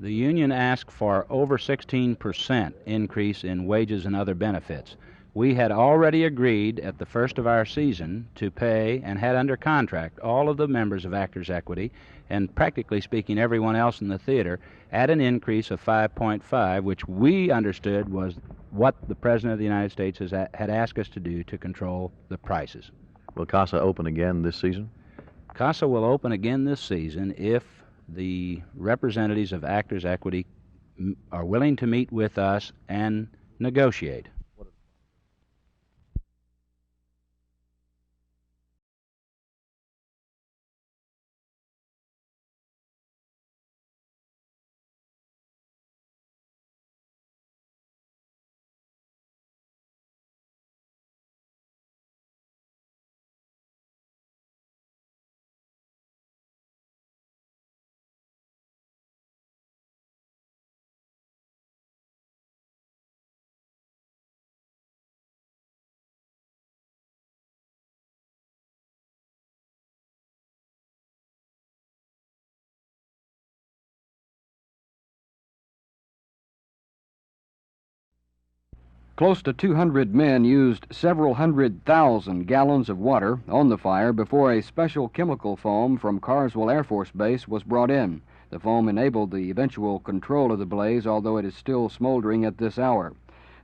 The union asked for over 16% increase in wages and other benefits. We had already agreed at the first of our season to pay and had under contract all of the members of Actors Equity and practically speaking everyone else in the theater at an increase of 5.5, which we understood was what the President of the United States had asked us to do to control the prices. Will Casa open again this season? Casa will open again this season if the representatives of Actors Equity are willing to meet with us and negotiate. Close to 200 men used several 100,000 gallons of water on the fire before a special chemical foam from Carswell Air Force Base was brought in. The foam enabled the eventual control of the blaze, although it is still smoldering at this hour.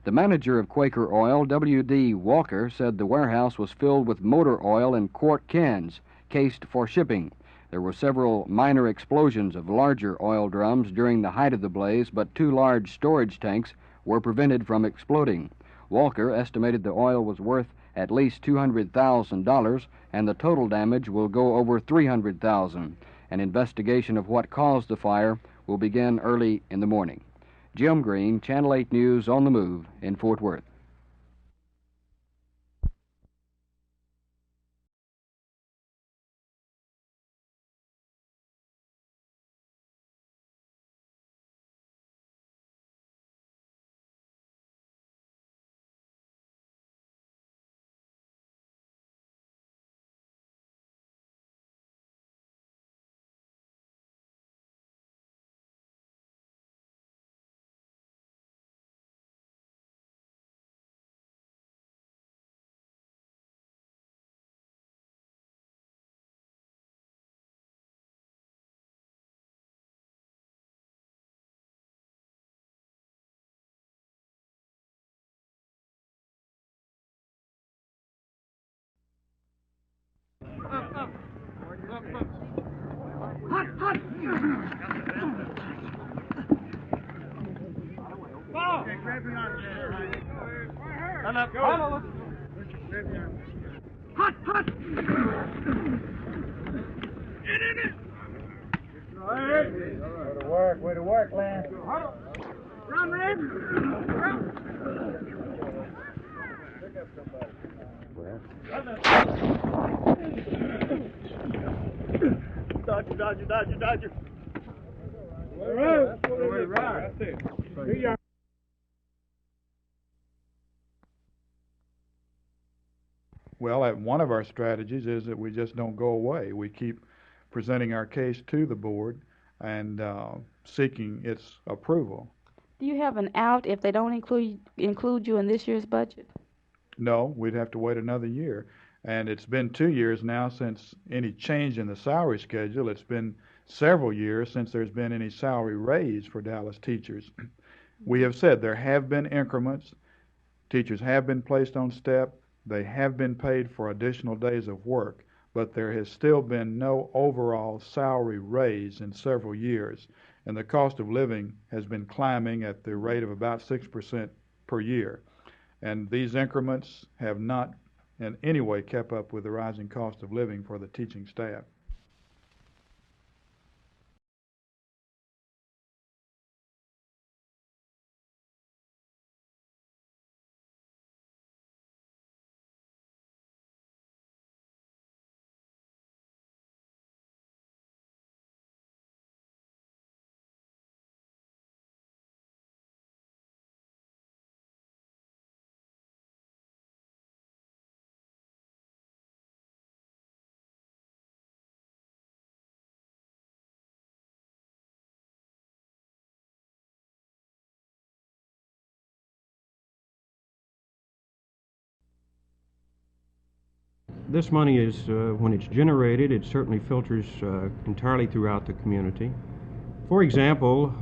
The manager of Quaker Oil, W.D. Walker, said the warehouse was filled with motor oil in quart cans, cased for shipping. There were several minor explosions of larger oil drums during the height of the blaze, but 2 large storage tanks were prevented from exploding. Walker estimated the oil was worth at least $200,000, and the total damage will go over $300,000. An investigation of what caused the fire will begin early in the morning. Jim Green, Channel 8 News on the Move in Fort Worth. Way to work, Lance. Run, Red. Dodger. Right. Well, one of our strategies is that we just don't go away. We keep presenting our case to the board and seeking its approval. Do you have an out if they don't include you in this year's budget? No, we'd have to wait another year. And it's been 2 years now since any change in the salary schedule. It's been several years since there's been any salary raise for Dallas teachers. We have said there have been increments. Teachers have been placed on step. They have been paid for additional days of work, but there has still been no overall salary raise in several years, and the cost of living has been climbing at the rate of about 6% per year. And these increments have not in any way kept up with the rising cost of living for the teaching staff. This money is, when it's generated, it certainly filters entirely throughout the community. For example,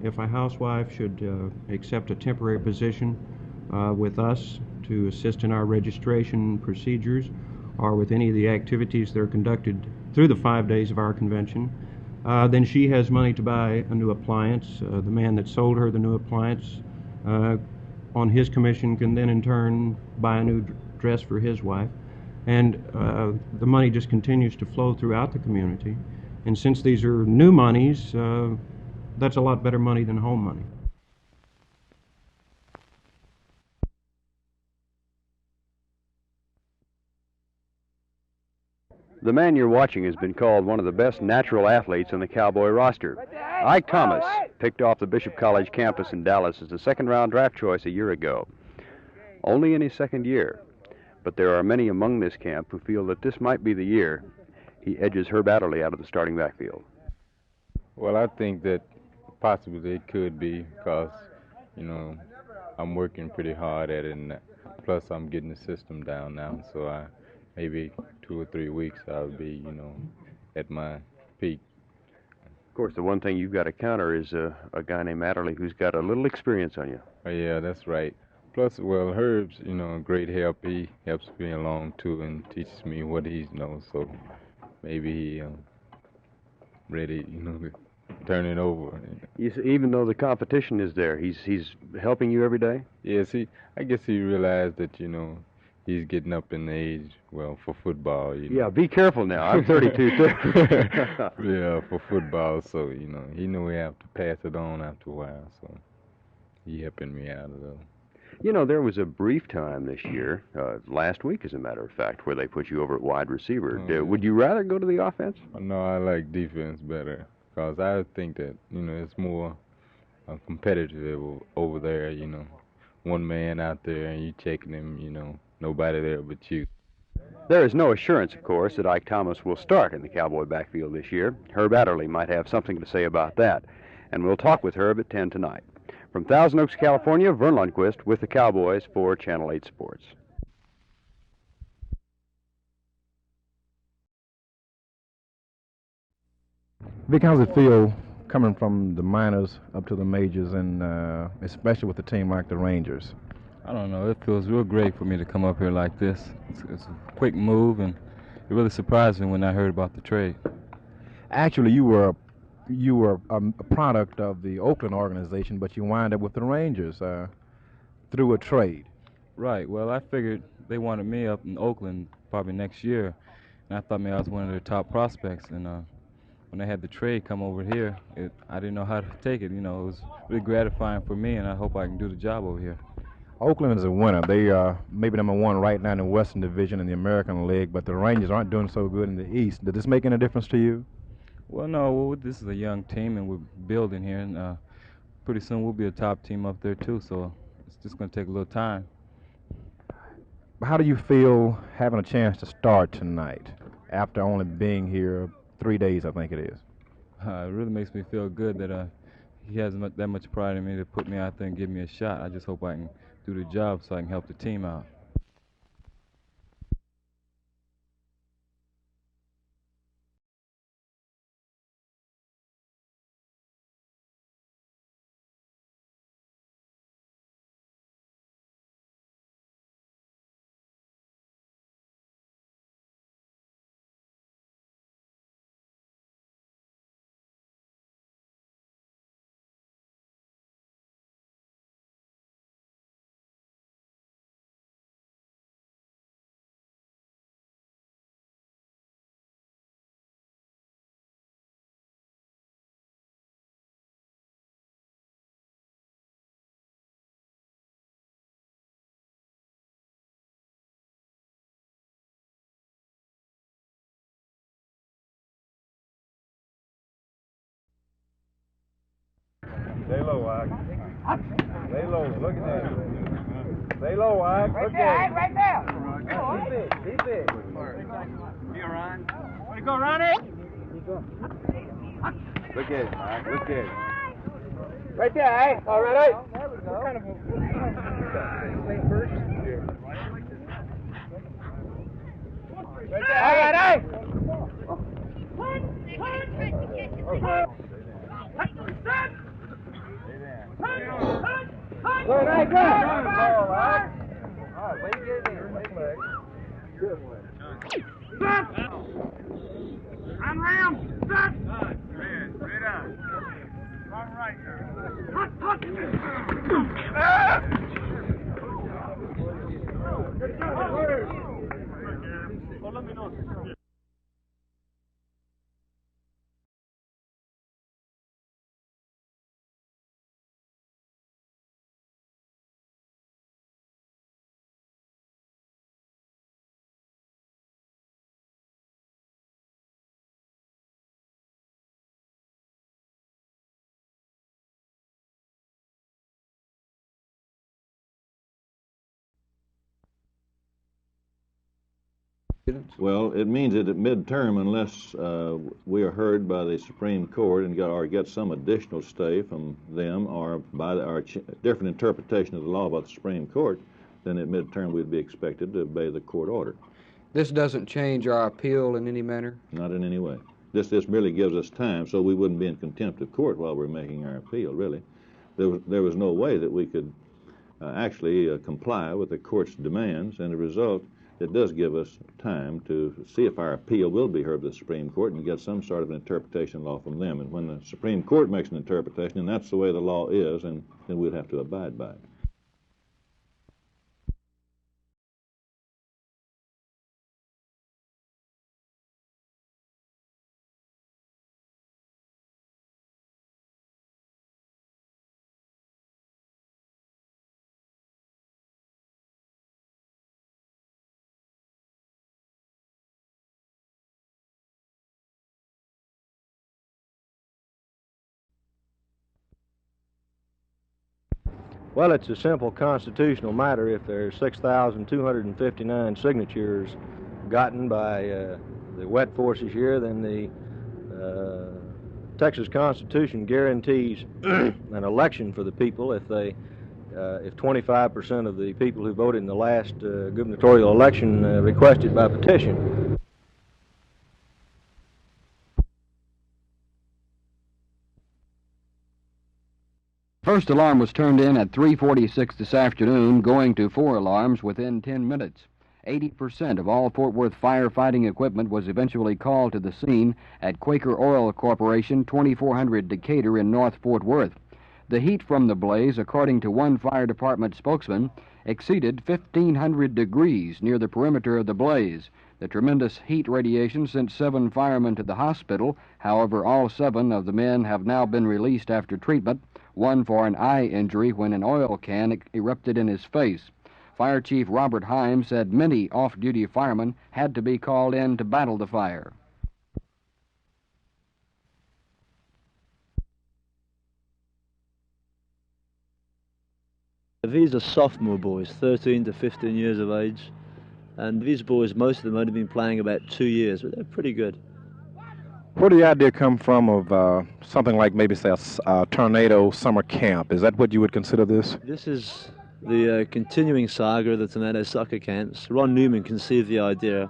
if a housewife should accept a temporary position with us to assist in our registration procedures or with any of the activities that are conducted through the 5 days of our convention, then she has money to buy a new appliance. The man that sold her the new appliance on his commission can then in turn buy a new dress for his wife. And the money just continues to flow throughout the community. And since these are new monies, that's a lot better money than home money. The man you're watching has been called one of the best natural athletes on the Cowboy roster. Ike Thomas picked off the Bishop College campus in Dallas as a second-round draft choice a year ago. Only in his second year, but there are many among this camp who feel that this might be the year he edges Herb Adderley out of the starting backfield. Well, I think that possibly it could be because, I'm working pretty hard at it, and plus I'm getting the system down now, so maybe 2 or 3 weeks I'll be, at my peak. Of course, the one thing you've got to counter is a guy named Adderley who's got a little experience on you. Oh, yeah, that's right. Plus, well, Herb's, great help. He helps me along, too, and teaches me what he knows, so maybe he ready, to turn it over. Even though the competition is there, he's helping you every day? Yes, I guess he realized that, he's getting up in age, for football, Yeah, be careful now. I'm 32, too. Yeah, for football, so, he knew we have to pass it on after a while, so he helping me out a little. There was a brief time this year, last week as a matter of fact, where they put you over at wide receiver. Would you rather go to the offense? No, I like defense better because I think that, it's more competitive over there, One man out there and you checking him, nobody there but you. There is no assurance, of course, that Ike Thomas will start in the Cowboy backfield this year. Herb Adderley might have something to say about that, and we'll talk with Herb at 10 tonight. From Thousand Oaks, California, Verne Lundquist with the Cowboys for Channel 8 Sports. Vic, how's it feel coming from the minors up to the majors, and especially with a team like the Rangers? I don't know. It feels real great for me to come up here like this. It's a quick move, and it really surprised me when I heard about the trade. Actually, you were a product of the Oakland organization, but you wind up with the Rangers through a trade. Right. Well, I figured they wanted me up in Oakland probably next year, and I thought maybe I was one of their top prospects. And when they had the trade come over here, I didn't know how to take it. It was really gratifying for me, and I hope I can do the job over here. Oakland is a winner. They are maybe number one right now in the Western Division in the American League, but the Rangers aren't doing so good in the East. Did this make any difference to you? Well, no. Well, this is a young team, and we're building here, and pretty soon we'll be a top team up there too. So it's just going to take a little time. How do you feel having a chance to start tonight after only being here 3 days, I think it is? It really makes me feel good that he has that much pride in me to put me out there and give me a shot. I just hope I can do the job so I can help the team out. Stay low, Ike. Stay low. Look at that. Stay low, Ike. Right there, Ike, right there. Keep it. You Ron? Want to go, Ronnie? Look at it, Ike. Look at it. Right there, Ike. All right, Ike. There we go. What kind of a... First? All right, hey! Good, hey, good. All right. Way to get it in. Good one. Run round. Set. Straight up. Run right here. Hut. Well, let me know. Well, it means that at midterm, unless we are heard by the Supreme Court and get some additional stay from them or by our different interpretation of the law by the Supreme Court, then at midterm we'd be expected to obey the court order. This doesn't change our appeal in any manner? Not in any way. This merely gives us time so we wouldn't be in contempt of court while we're making our appeal, really. There was no way that we could actually comply with the court's demands, and the result, it does give us time to see if our appeal will be heard by the Supreme Court and get some sort of an interpretation law from them. And when the Supreme Court makes an interpretation, and that's the way the law is, and then we'd have to abide by it. Well, it's a simple constitutional matter. If there's 6,259 signatures gotten by the wet forces here, then the Texas Constitution guarantees an election for the people if 25% of the people who voted in the last gubernatorial election requested by petition. First alarm was turned in at 3:46 this afternoon, going to 4 alarms within 10 minutes. 80% of all Fort Worth firefighting equipment was eventually called to the scene at Quaker Oil Corporation, 2400 Decatur in North Fort Worth. The heat from the blaze, according to one fire department spokesman, exceeded 1,500 degrees near the perimeter of the blaze. The tremendous heat radiation sent 7 firemen to the hospital. However, all 7 of the men have now been released after treatment, one for an eye injury when an oil can erupted in his face. Fire Chief Robert Himes said many off-duty firemen had to be called in to battle the fire. These are sophomore boys, 13 to 15 years of age, and these boys, most of them only been playing about 2 years, but they're pretty good. Where did the idea come from of something like maybe, say, a tornado summer camp? Is that what you would consider this? This is the continuing saga of the tornado soccer camps. Ron Newman conceived the idea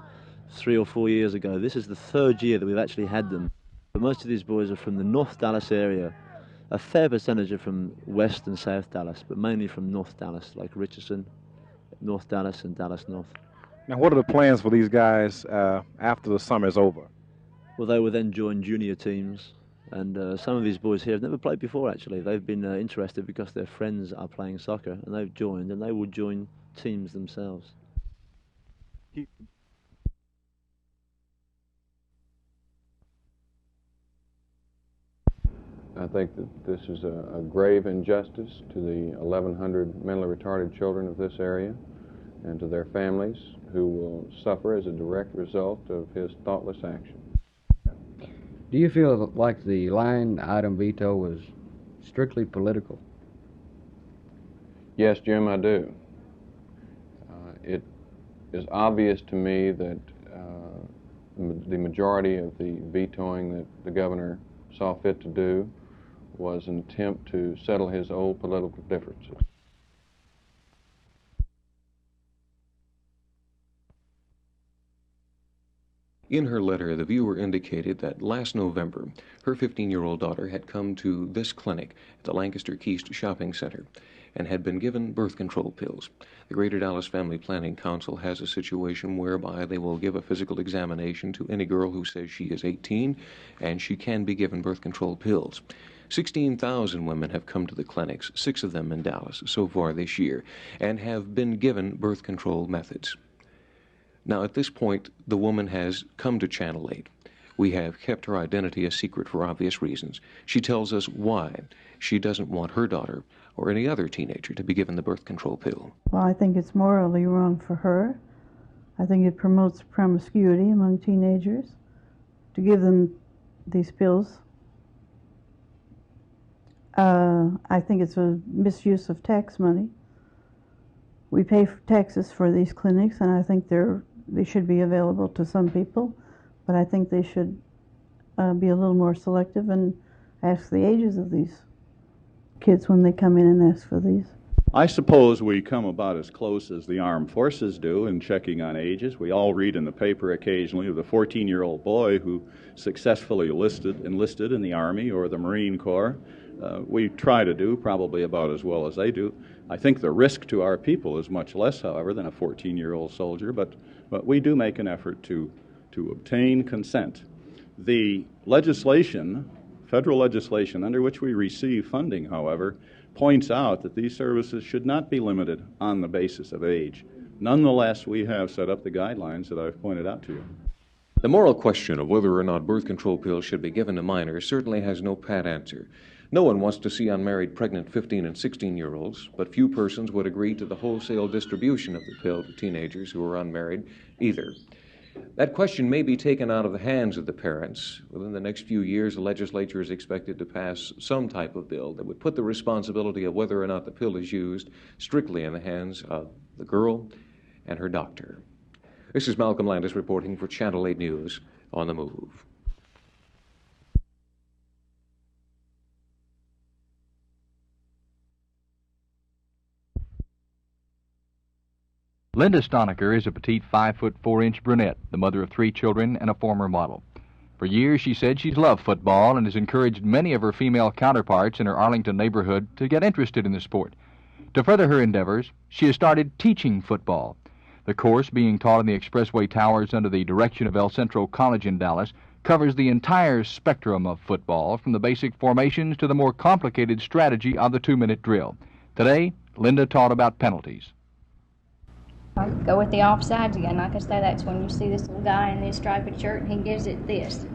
3 or 4 years ago. This is the 3rd year that we've actually had them. But most of these boys are from the North Dallas area. A fair percentage are from West and South Dallas, but mainly from North Dallas, like Richardson, North Dallas, and Dallas North. Now, what are the plans for these guys after the summer is over? Well, they will then join junior teams, and some of these boys here have never played before, actually. They've been interested because their friends are playing soccer, and they've joined, and they will join teams themselves. I think that this is a grave injustice to the 1,100 mentally retarded children of this area and to their families who will suffer as a direct result of his thoughtless action. Do you feel like the line item veto was strictly political? Yes, Jim, I do. It is obvious to me that the majority of the vetoing that the governor saw fit to do was an attempt to settle his old political differences. In her letter, the viewer indicated that last November, her 15-year-old daughter had come to this clinic at the Lancaster Keast Shopping Center and had been given birth control pills. The Greater Dallas Family Planning Council has a situation whereby they will give a physical examination to any girl who says she is 18, and she can be given birth control pills. 16,000 women have come to the clinics, 6 of them in Dallas, so far this year, and have been given birth control methods. Now, at this point, the woman has come to Channel 8. We have kept her identity a secret for obvious reasons. She tells us why she doesn't want her daughter or any other teenager to be given the birth control pill. Well, I think it's morally wrong for her. I think it promotes promiscuity among teenagers to give them these pills. I think it's a misuse of tax money. We pay taxes for these clinics, and I think they should be available to some people, but I think they should be a little more selective and ask the ages of these kids when they come in and ask for these. I suppose we come about as close as the armed forces do in checking on ages. We all read in the paper occasionally of the 14-year-old boy who successfully enlisted in the Army or the Marine Corps. We try to do probably about as well as they do. I think the risk to our people is much less, however, than a 14-year-old soldier, but we do make an effort to obtain consent. The legislation, federal legislation under which we receive funding, however, points out that these services should not be limited on the basis of age. Nonetheless, we have set up the guidelines that I've pointed out to you. The moral question of whether or not birth control pills should be given to minors certainly has no pat answer. No one wants to see unmarried pregnant 15 and 16-year-olds, but few persons would agree to the wholesale distribution of the pill to teenagers who are unmarried either. That question may be taken out of the hands of the parents. Within the next few years, the legislature is expected to pass some type of bill that would put the responsibility of whether or not the pill is used strictly in the hands of the girl and her doctor. This is Malcolm Landis reporting for Channel 8 News on the Move. Linda Stonecker is a petite 5'4" brunette, the mother of 3 children and a former model. For years, she said she's loved football and has encouraged many of her female counterparts in her Arlington neighborhood to get interested in the sport. To further her endeavors, she has started teaching football. The course, being taught in the Expressway Towers under the direction of El Centro College in Dallas, covers the entire spectrum of football, from the basic formations to the more complicated strategy of the 2-minute drill. Today, Linda taught about penalties. Go with the offsides again. Like I say, that's when you see this little guy in this striped shirt and he gives it this.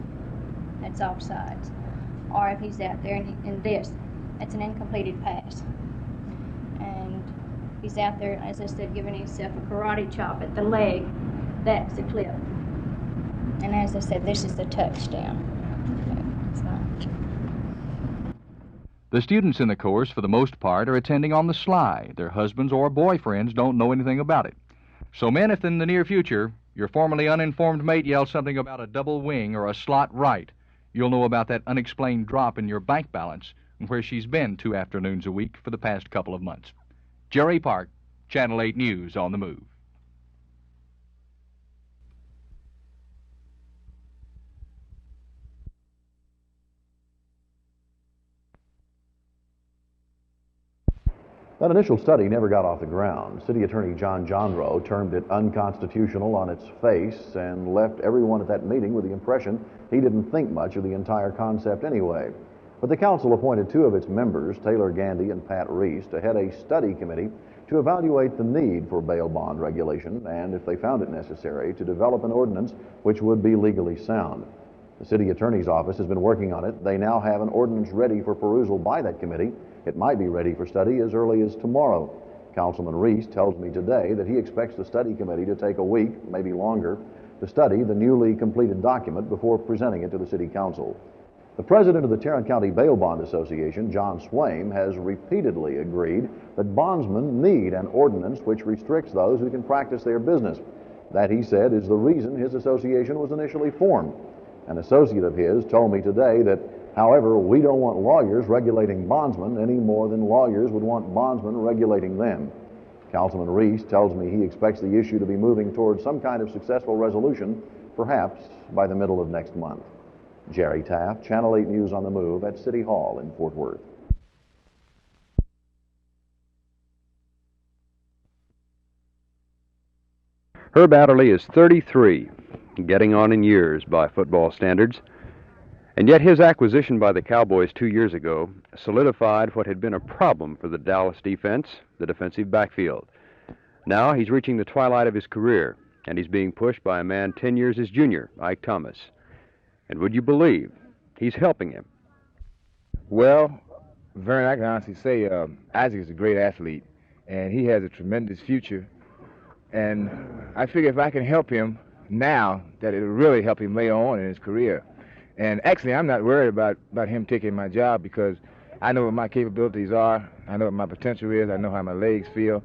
That's offsides. Or if he's out there and this, that's an incompleted pass. And he's out there, as I said, giving himself a karate chop at the leg. That's the clip. And as I said, this is the touchdown. The students in the course, for the most part, are attending on the sly. Their husbands or boyfriends don't know anything about it. So men, if in the near future your formerly uninformed mate yells something about a double wing or a slot right, you'll know about that unexplained drop in your bank balance and where she's been 2 afternoons a week for the past couple of months. Jerry Park, Channel 8 News on the Move. That initial study never got off the ground. City Attorney John Johnrow termed it unconstitutional on its face and left everyone at that meeting with the impression he didn't think much of the entire concept anyway. But the council appointed 2 of its members, Taylor Gandy and Pat Reese, to head a study committee to evaluate the need for bail bond regulation and, if they found it necessary, to develop an ordinance which would be legally sound. The city attorney's office has been working on it. They now have an ordinance ready for perusal by that committee. It might be ready for study as early as tomorrow. Councilman Reese tells me today that he expects the study committee to take a week, maybe longer, to study the newly completed document before presenting it to the city council. The president of the Tarrant County Bail Bond Association, John Swaim, has repeatedly agreed that bondsmen need an ordinance which restricts those who can practice their business. That, he said, is the reason his association was initially formed. An associate of his told me today that, however, we don't want lawyers regulating bondsmen any more than lawyers would want bondsmen regulating them. Councilman Reese tells me he expects the issue to be moving towards some kind of successful resolution perhaps by the middle of next month. Jerry Taff, Channel 8 News on the Move at City Hall in Fort Worth. Herb Adderley is 33, getting on in years by football standards, and yet his acquisition by the Cowboys 2 years ago solidified what had been a problem for the Dallas defense, the defensive backfield. Now he's reaching the twilight of his career, and he's being pushed by a man 10 years his junior, Ike Thomas. And would you believe he's helping him? Well, Verne, I can honestly say Isaac is a great athlete, and he has a tremendous future. And I figure if I can help him now, that it'll really help him later on in his career. And actually, I'm not worried about him taking my job because I know what my capabilities are. I know what my potential is. I know how my legs feel.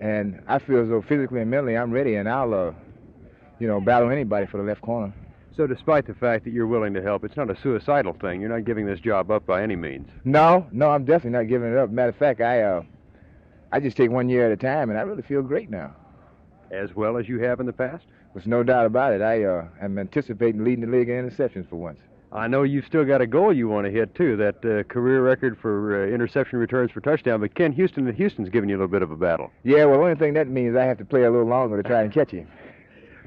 And I feel as though physically and mentally I'm ready, and I'll, battle anybody for the left corner. So despite the fact that you're willing to help, it's not a suicidal thing. You're not giving this job up by any means. No, I'm definitely not giving it up. Matter of fact, I just take 1 year at a time, and I really feel great now. As well as you have in the past? There's no doubt about it. I am anticipating leading the league in interceptions for once. I know you've still got a goal you want to hit, too, that career record for interception returns for touchdown. But Ken Houston's giving you a little bit of a battle. Yeah, well, the only thing that means I have to play a little longer to try and catch him.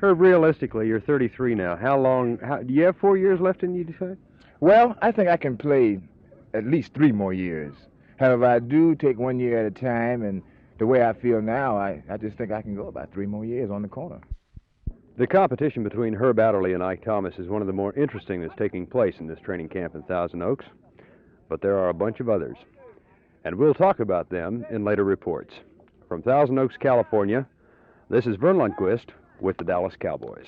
Herb, realistically, you're 33 now. How long, do you have 4 years left in you, decide? Well, I think I can play at least 3 more years. However, I do take 1 year at a time, and the way I feel now, I just think I can go about 3 more years on the corner. The competition between Herb Adderley and Ike Thomas is one of the more interesting that's taking place in this training camp in Thousand Oaks, but there are a bunch of others, and we'll talk about them in later reports. From Thousand Oaks, California, this is Verne Lundquist with the Dallas Cowboys.